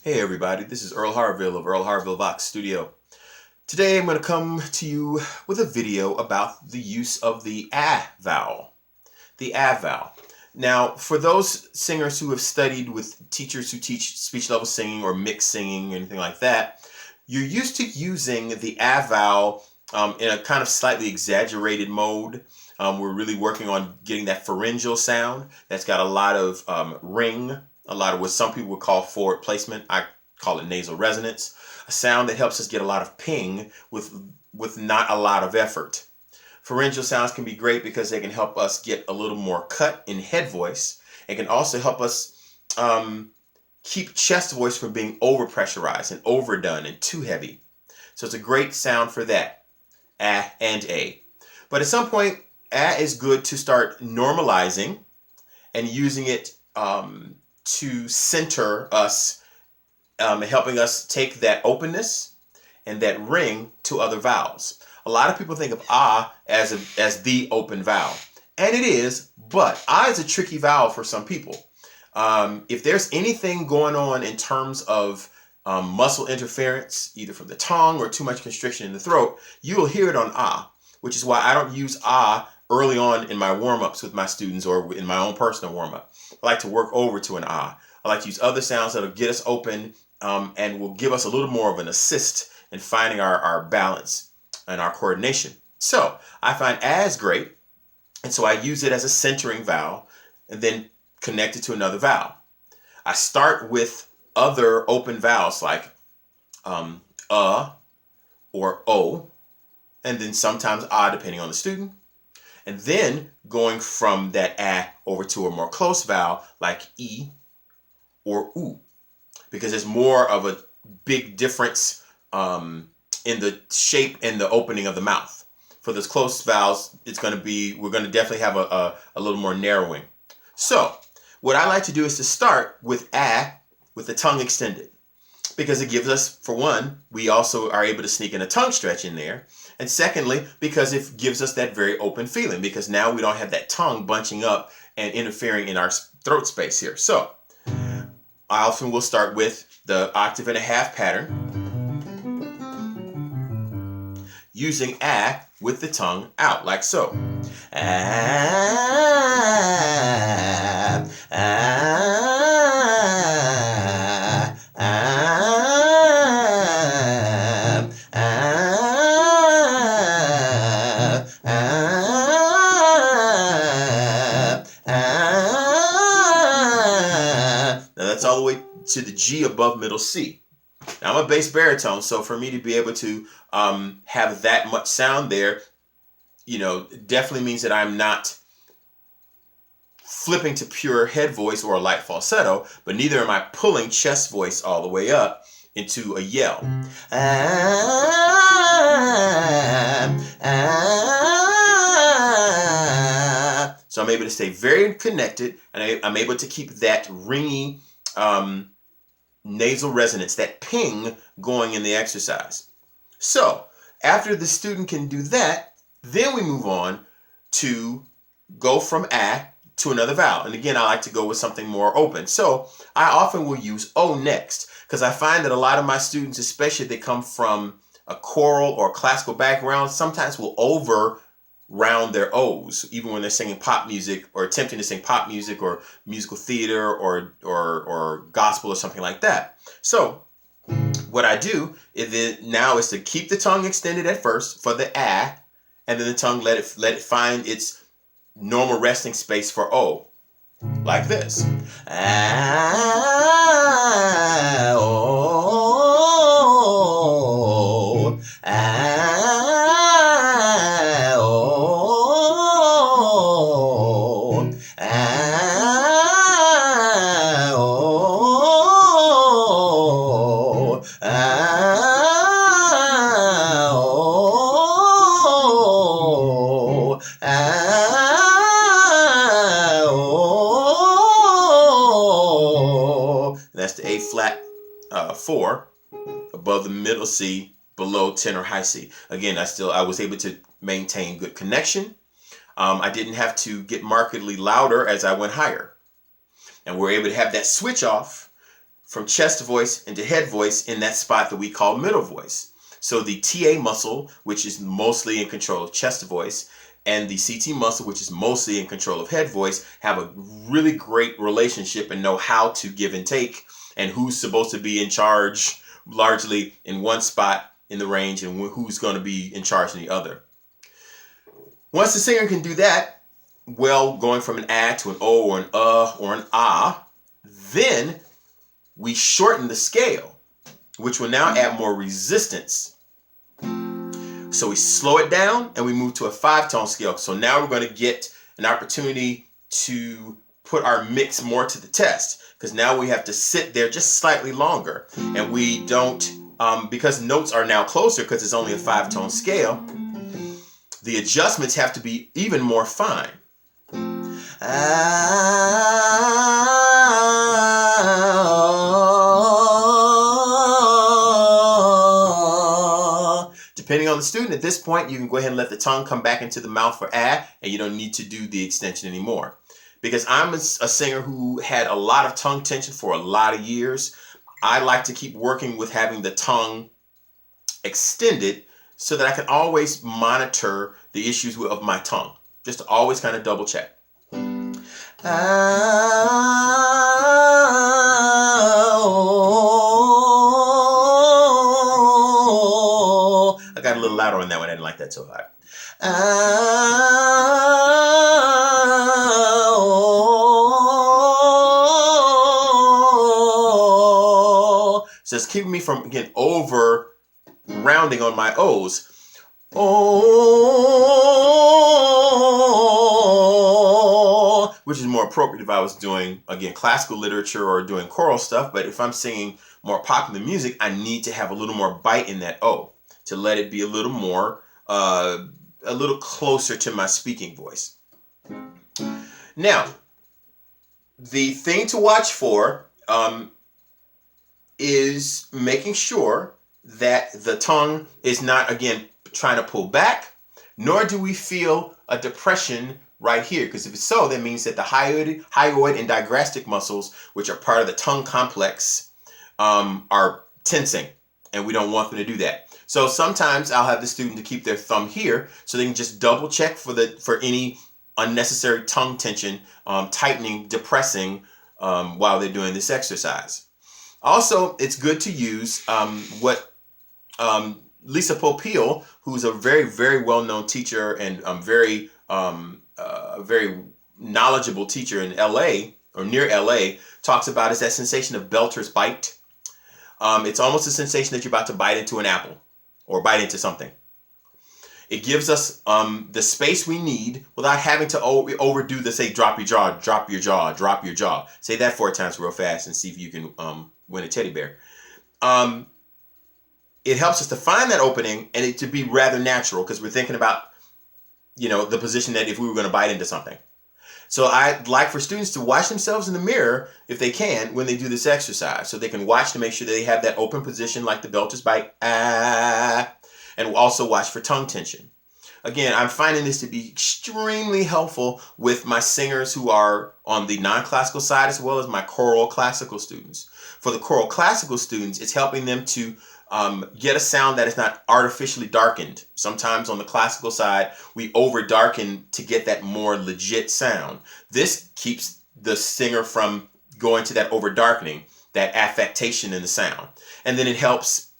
Hey everybody, this is Earl Harville of Earl Harville Vox Studio. Today I'm going to come to you with a video about the use of the ah vowel. The ah vowel. Now, for those singers who have studied with teachers who teach speech level singing or mixed singing or anything like that, you're used to using the ah vowel in a kind of slightly exaggerated mode. We're really working on getting that pharyngeal sound that's got a lot of ring, a lot of what some people would call forward placement. I call it nasal resonance, a sound that helps us get a lot of ping with not a lot of effort. Pharyngeal sounds can be great because they can help us get a little more cut in head voice. It can also help us keep chest voice from being overpressurized and overdone and too heavy. So it's a great sound for that, ah and a. But at some point, ah is good to start normalizing and using it to center us, helping us take that openness and that ring to other vowels. A lot of people think of ah as the open vowel, and it is, but ah is a tricky vowel for some people. If there's anything going on in terms of muscle interference, either from the tongue or too much constriction in the throat, you will hear it on ah, which is why I don't use ah early on in my warm-ups with my students or in my own personal warm-up. I like to work over to an ah. I like to use other sounds that'll get us open and will give us a little more of an assist in finding our balance and our coordination. So I find as great, and so I use it as a centering vowel and then connect it to another vowel. I start with other open vowels like or o, and then sometimes ah depending on the student. And then going from that ah over to a more close vowel like e or oo, because there's more of a big difference in the shape and the opening of the mouth. For those close vowels, we're going to definitely have a little more narrowing. So what I like to do is to start with ah with the tongue extended, because it gives us, for one, we also are able to sneak in a tongue stretch in there. And secondly, because it gives us that very open feeling, because now we don't have that tongue bunching up and interfering in our throat space here. So I often will start with the octave and a half pattern, using ah with the tongue out, like so. Ah, ah, ah, ah, ah. Now that's all the way to the G above middle C. Now I'm a bass baritone, so for me to be able to have that much sound there, definitely means that I'm not flipping to pure head voice or a light falsetto, but neither am I pulling chest voice all the way up into a yell. So I'm able to stay very connected, and I'm able to keep that ringy nasal resonance, that ping, going in the exercise. So after the student can do that, then we move on to go from ah to another vowel. And again, I like to go with something more open. So I often will use o next, because I find that a lot of my students, especially if they come from a choral or classical background, sometimes will over round their O's, even when they're singing pop music or attempting to sing pop music or musical theater or gospel or something like that. So what I do now is to keep the tongue extended at first for the ah, and then the tongue let it find its normal resting space for o, like this. Ah, oh, ah, oh, ah, oh, ah, oh, ah, oh. That's the A flat 4 above the middle C, below tenor high C. Again, I was able to maintain good connection. I didn't have to get markedly louder as I went higher. And we're able to have that switch off from chest voice into head voice in that spot that we call middle voice. So the TA muscle, which is mostly in control of chest voice, and the CT muscle, which is mostly in control of head voice, have a really great relationship and know how to give and take, and who's supposed to be in charge largely in one spot in the range and who's going to be in charge in the other. Once the singer can do that, well, going from an ah to an o or an or an ah, then we shorten the scale, which will now add more resistance. So we slow it down and we move to a 5-tone scale. So now we're going to get an opportunity to put our mix more to the test, because now we have to sit there just slightly longer, and we don't, because notes are now closer because it's only a 5-tone scale, the adjustments have to be even more fine. Depending on the student, at this point, you can go ahead and let the tongue come back into the mouth for ah, and you don't need to do the extension anymore. Because I'm a singer who had a lot of tongue tension for a lot of years, I like to keep working with having the tongue extended so that I can always monitor the issues of my tongue. Just to always kind of double check. I got a little louder on that one. I didn't like that so hard. So it's keeping me from, again, over rounding on my O's. Oh, which is more appropriate if I was doing, again, classical literature or doing choral stuff. But if I'm singing more popular music, I need to have a little more bite in that O to let it be a little more, a little closer to my speaking voice. Now, the thing to watch for is making sure that the tongue is not, again, trying to pull back, nor do we feel a depression right here. Because if it's so, that means that the hyoid and digrastic muscles, which are part of the tongue complex, are tensing, and we don't want them to do that. So sometimes I'll have the student to keep their thumb here so they can just double check for any unnecessary tongue tension, tightening, depressing while they're doing this exercise. Also, it's good to use what Lisa Popeil, who's a very, very well-known teacher and very knowledgeable teacher in LA or near LA, talks about, is that sensation of Belter's bite. It's almost a sensation that you're about to bite into an apple or bite into something. It gives us the space we need without having to overdo the, say, drop your jaw, drop your jaw, drop your jaw. Say that 4 times real fast and see if you can win a teddy bear. It helps us to find that opening and it to be rather natural, because we're thinking about, the position that if we were going to bite into something. So I'd like for students to watch themselves in the mirror, if they can, when they do this exercise. So they can watch to make sure that they have that open position like the Belter's bite, ah, and also watch for tongue tension. Again, I'm finding this to be extremely helpful with my singers who are on the non-classical side as well as my choral classical students. For the choral classical students, it's helping them to get a sound that is not artificially darkened. Sometimes on the classical side, we over darken to get that more legit sound. This keeps the singer from going to that over darkening, that affectation in the sound. And then it helps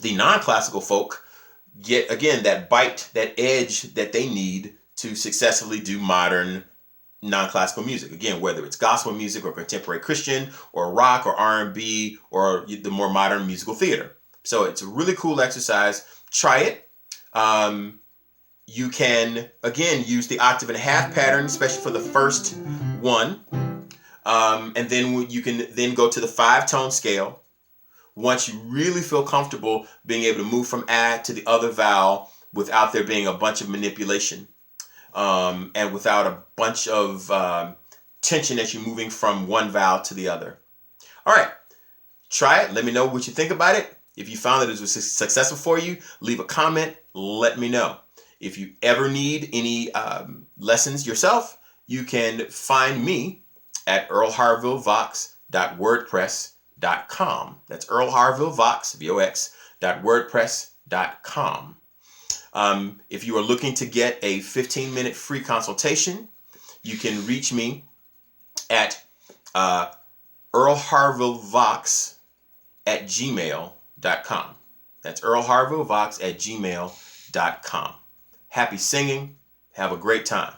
the non-classical folk get, again, that bite, that edge that they need to successfully do modern non-classical music. Again, whether it's gospel music or contemporary Christian or rock or R&B or the more modern musical theater. So it's a really cool exercise. Try it. You can, again, use the 1.5-octave pattern, especially for the first one. And then you can then go to the 5-tone scale. Once you really feel comfortable being able to move from ah to the other vowel without there being a bunch of manipulation and without a bunch of tension as you're moving from one vowel to the other. All right, try it. Let me know what you think about it. If you found that it was successful for you, leave a comment. Let me know. If you ever need any lessons yourself, you can find me at earlharvillevox.wordpress.com. earlharvillevox.com. That's earlharvillevox, V-O-X, .wordpress.com. If you are looking to get a 15-minute free consultation, you can reach me at earlharvillevox@gmail.com. That's earlharvillevox@gmail.com. Happy singing. Have a great time.